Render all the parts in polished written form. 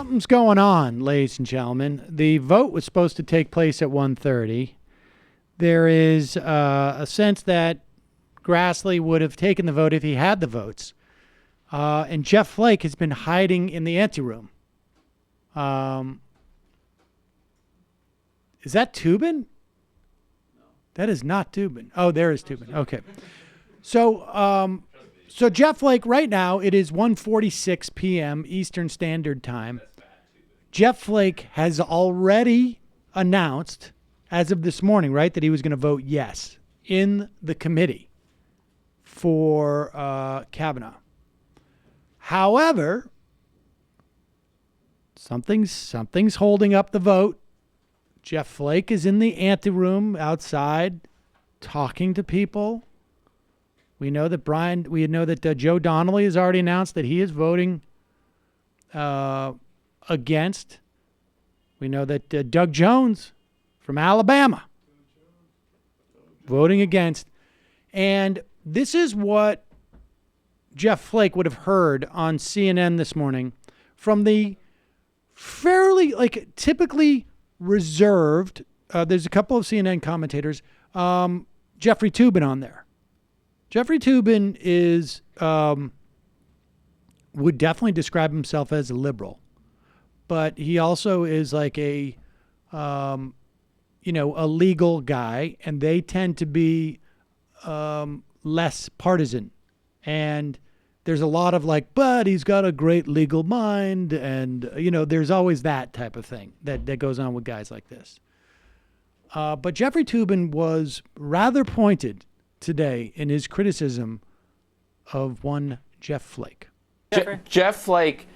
something's going on, ladies and gentlemen. The vote was supposed to take place at 1:30. There is a sense that Grassley would have taken the vote if he had the votes. And Jeff Flake has been hiding in the anteroom. Is that Toobin? No. That is not Toobin. Oh, there is Toobin. Okay. So Jeff Flake, right now, it is 1:46 p.m. Eastern Standard Time. Jeff Flake has already announced, as of this morning, right, that he was going to vote yes in the committee for Kavanaugh. However, something's holding up the vote. Jeff Flake is in the anteroom outside talking to people. We know that Joe Donnelly has already announced that he is voting against. We know that Doug Jones from Alabama voting against. And this is what Jeff Flake would have heard on CNN this morning from the fairly, typically reserved. There's a couple of CNN commentators. Jeffrey Toobin on there. Jeffrey Toobin is would definitely describe himself as a liberal, but he also is like a legal guy, and they tend to be less partisan. And there's a lot of but he's got a great legal mind, and there's always that type of thing that goes on with guys like this. But Jeffrey Toobin was rather pointed today in his criticism of one Jeff Flake. Jeff Flake,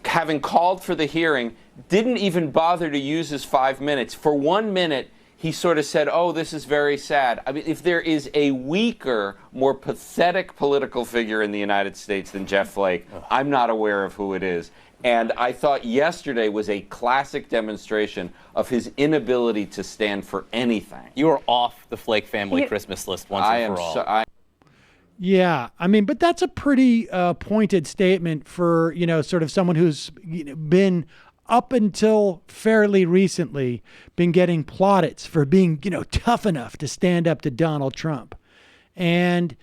having called for the hearing, didn't even bother to use his 5 minutes. For 1 minute, he sort of said, oh, this is very sad. I mean, if there is a weaker, more pathetic political figure in the United States than Jeff Flake, I'm not aware of who it is. And I thought yesterday was a classic demonstration of his inability to stand for anything. You are off the Flake family Christmas list once and for all. Yeah, I mean, but that's a pretty pointed statement for, sort of someone who's been up until fairly recently been getting plaudits for being, tough enough to stand up to Donald Trump. And,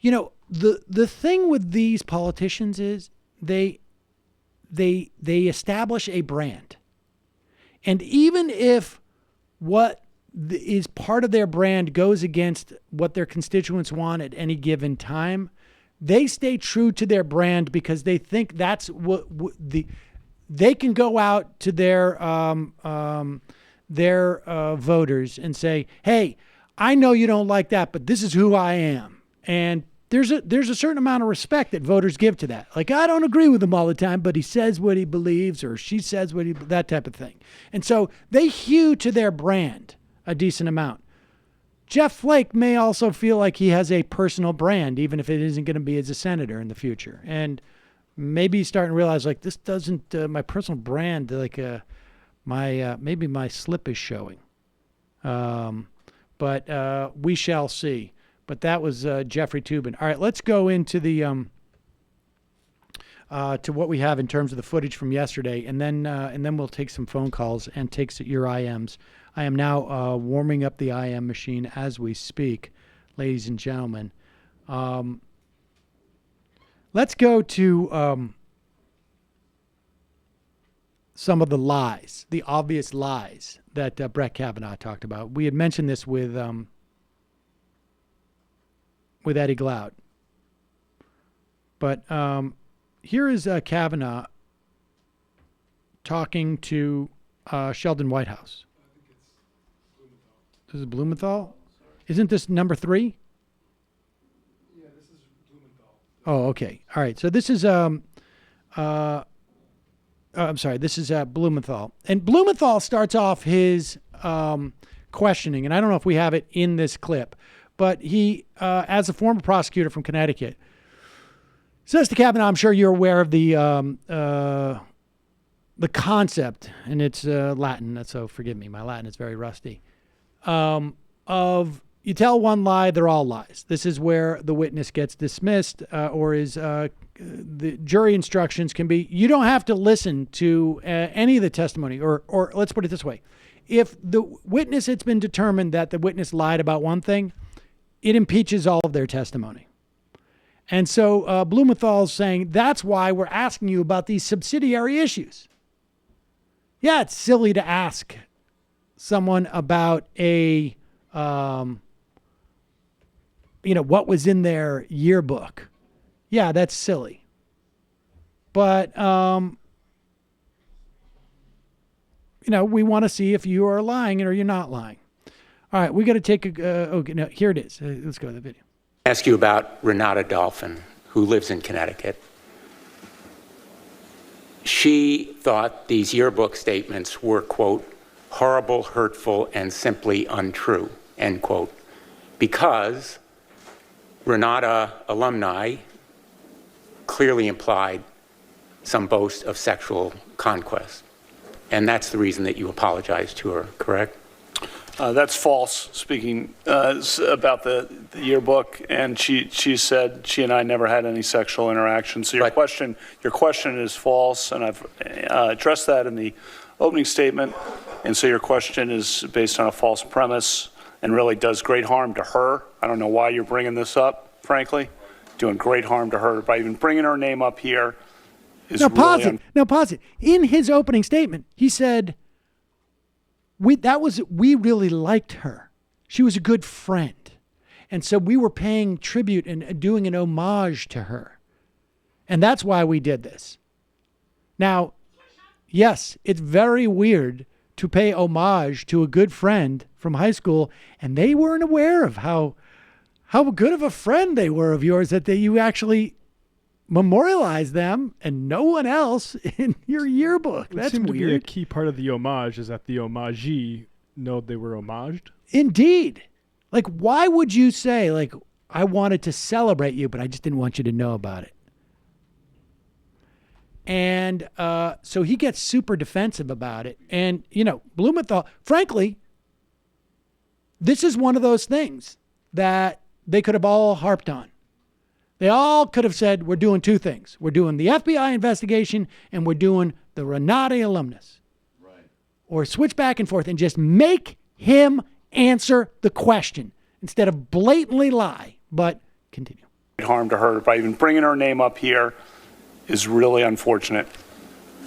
the thing with these politicians is they establish a brand. And even if what is part of their brand goes against what their constituents want at any given time, they stay true to their brand because they think that's what they can go out to their voters and say, hey, I know you don't like that, but this is who I am. And there's a certain amount of respect that voters give to that. I don't agree with him all the time, but he says what he believes, or she says that type of thing. And so they hew to their brand a decent amount. Jeff Flake may also feel like he has a personal brand, even if it isn't going to be as a senator in the future. And maybe he's starting to realize this doesn't, my personal brand, maybe my slip is showing. But we shall see. But that was Jeffrey Toobin. All right, let's go into the to what we have in terms of the footage from yesterday, and then we'll take some phone calls and take your IMs. I am now warming up the IM machine as we speak, ladies and gentlemen. Let's go to some of the lies, the obvious lies that Brett Kavanaugh talked about. We had mentioned this with Eddie Glaude. But here is Kavanaugh talking to Sheldon Whitehouse. This is Blumenthal? Isn't this number 3? Yeah, this is Blumenthal. Oh, okay. All right. So this is I'm sorry. This is Blumenthal. And Blumenthal starts off his questioning, and I don't know if we have it in this clip, but he, as a former prosecutor from Connecticut, says to Kavanaugh, I'm sure you're aware of the concept, and it's Latin, so forgive me, my Latin is very rusty, of you tell one lie, they're all lies. This is where the witness gets dismissed, or is the jury instructions can be, you don't have to listen to any of the testimony, or let's put it this way. If the witness, it's been determined that the witness lied about one thing, it impeaches all of their testimony. And so Blumenthal's saying, that's why we're asking you about these subsidiary issues. Yeah, it's silly to ask someone about what was in their yearbook. Yeah, that's silly. But, we want to see if you are lying or you're not lying. All right, we got to take here it is. Let's go to the video. Ask you about Renata Dolphin, who lives in Connecticut. She thought these yearbook statements were, quote, horrible, hurtful, and simply untrue, end quote, because Renata alumni clearly implied some boast of sexual conquest. And that's the reason that you apologized to her, correct? That's false, speaking about the yearbook, and she said she and I never had any sexual interaction. So your question is false, and I've addressed that in the opening statement. And so your question is based on a false premise and really does great harm to her. I don't know why you're bringing this up, frankly. Doing great harm to her by even bringing her name up here is pause it. In his opening statement, he said, we really liked her. She was a good friend. And so we were paying tribute and doing an homage to her. And that's why we did this. Now, yes, it's very weird to pay homage to a good friend from high school, and they weren't aware of how good of a friend they were of yours, that you actually memorialize them and no one else in your yearbook. That's seemed weird. To be a key part of the homage is that the homagee know they were homaged. Indeed. Like, why would you say, like, I wanted to celebrate you, but I just didn't want you to know about it? And so he gets super defensive about it. And, Blumenthal, frankly, this is one of those things that they could have all harped on. They all could have said, we're doing two things. We're doing the FBI investigation and we're doing the Renata alumnus. Right. Or switch back and forth and just make him answer the question instead of blatantly lie. But continue. Harm to her by even bringing her name up here is really unfortunate.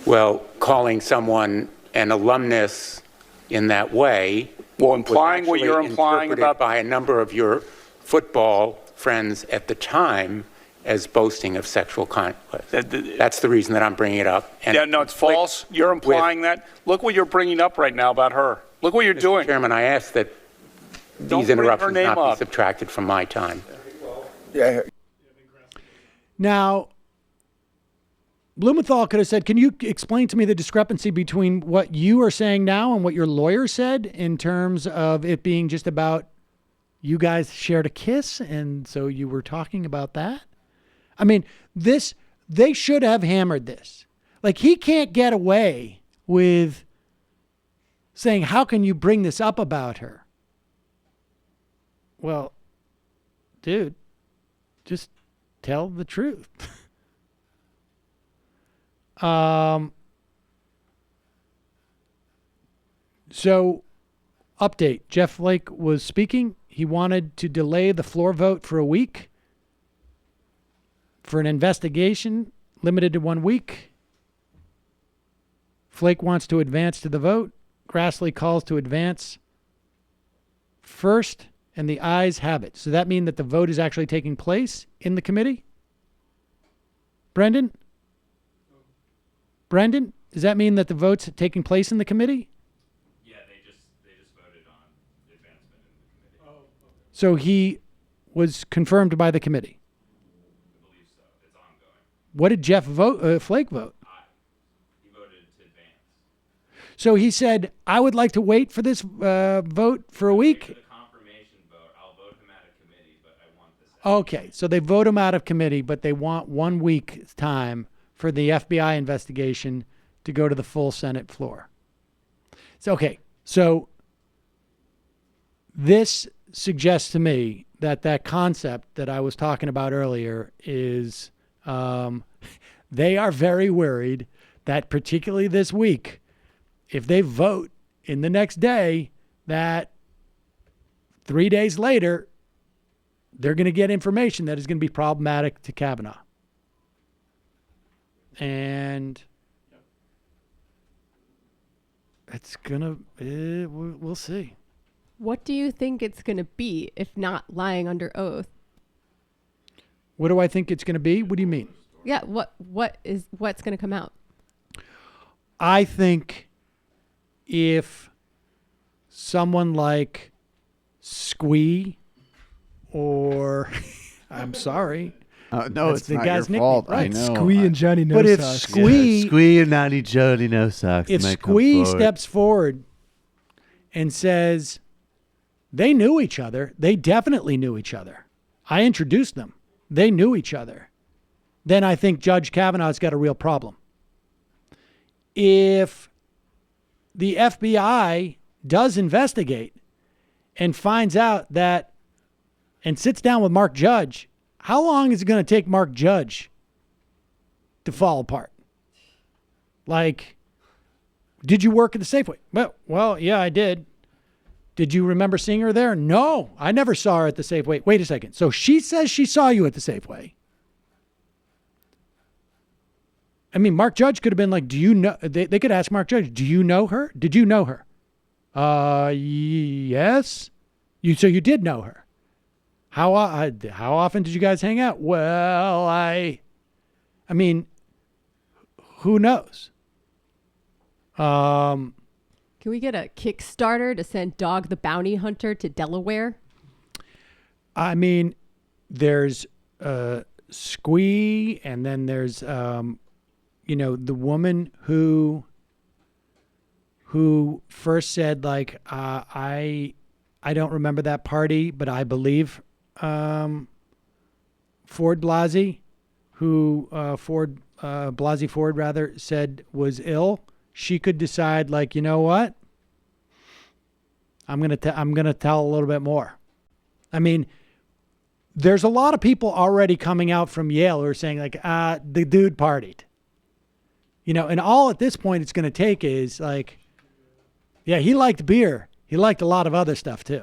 Well, calling someone an alumnus in that way, well, implying what you're implying about by a number of your football friends at the time as boasting of sexual conquest. That's the reason that I'm bringing it up. And yeah, no, it's false. You're implying that. Look what you're bringing up right now about her. Look what you're doing. Mr. Chairman, I ask that these interruptions not be subtracted from my time. Yeah. Now, Blumenthal could have said, can you explain to me the discrepancy between what you are saying now and what your lawyer said in terms of it being just about you guys shared a kiss, and so you were talking about that? I mean, they should have hammered this. Like, he can't get away with saying, how can you bring this up about her? Well, dude, just tell the truth. So, update. Jeff Flake was speaking. He wanted to delay the floor vote for a week for an investigation limited to 1 week. Flake wants to advance to the vote. Grassley calls to advance first, and the ayes have it. So that mean that the vote is actually taking place in the committee? Brendan, does that mean that the vote's taking place in the committee? Yeah, they just voted on the advancement in the committee. Oh, okay. So he was confirmed by the committee. I believe so. It's ongoing. What did Jeff Flake vote? He voted to advance. So he said, I would like to wait for this vote for a week. For the confirmation vote, I'll vote him out of committee, but I want this. Okay, so they vote him out of committee, but they want 1 week time for the FBI investigation to go to the full Senate floor. So, okay, so this suggests to me that that concept that I was talking about earlier is they are very worried that particularly this week, if they vote in the next day, that 3 days later, they're going to get information that is going to be problematic to Kavanaugh. And it's going to, we'll see. What do you think it's going to be if not lying under oath? What do I think it's going to be? What do you mean? Yeah, what's going to come out? I think if someone like Squee or I'm sorry. No, That's it's the not guy's your fault. nickname, I right? know. Squee and Johnny No But if Socks. Squee, Squee and Naughty Jody No Socks. if may come Squee forward. steps forward and says they knew each other, they definitely knew each other. I introduced them. They knew each other. Then I think Judge Kavanaugh's got a real problem. If the FBI does investigate and finds out that and sits down with Mark Judge, how long is it going to take Mark Judge to fall apart? Like, did you work at the Safeway? Well, yeah, I did. Did you remember seeing her there? No, I never saw her at the Safeway. Wait a second. So she says she saw you at the Safeway. I mean, Mark Judge could have been like, do you know? They could ask Mark Judge, do you know her? Did you know her? Yes. So you did know her. How often did you guys hang out? Well, I mean, who knows? Can we get a Kickstarter to send Dog the Bounty Hunter to Delaware? I mean, there's Squee, and then there's the woman who first said like I don't remember that party, but I believe Ford Blasey, who Blasey Ford rather said was ill. She could decide like, you know what? I'm gonna tell a little bit more. I mean, there's a lot of people already coming out from Yale who are saying like, the dude partied. And all at this point it's going to take is like, yeah, he liked beer. He liked a lot of other stuff too.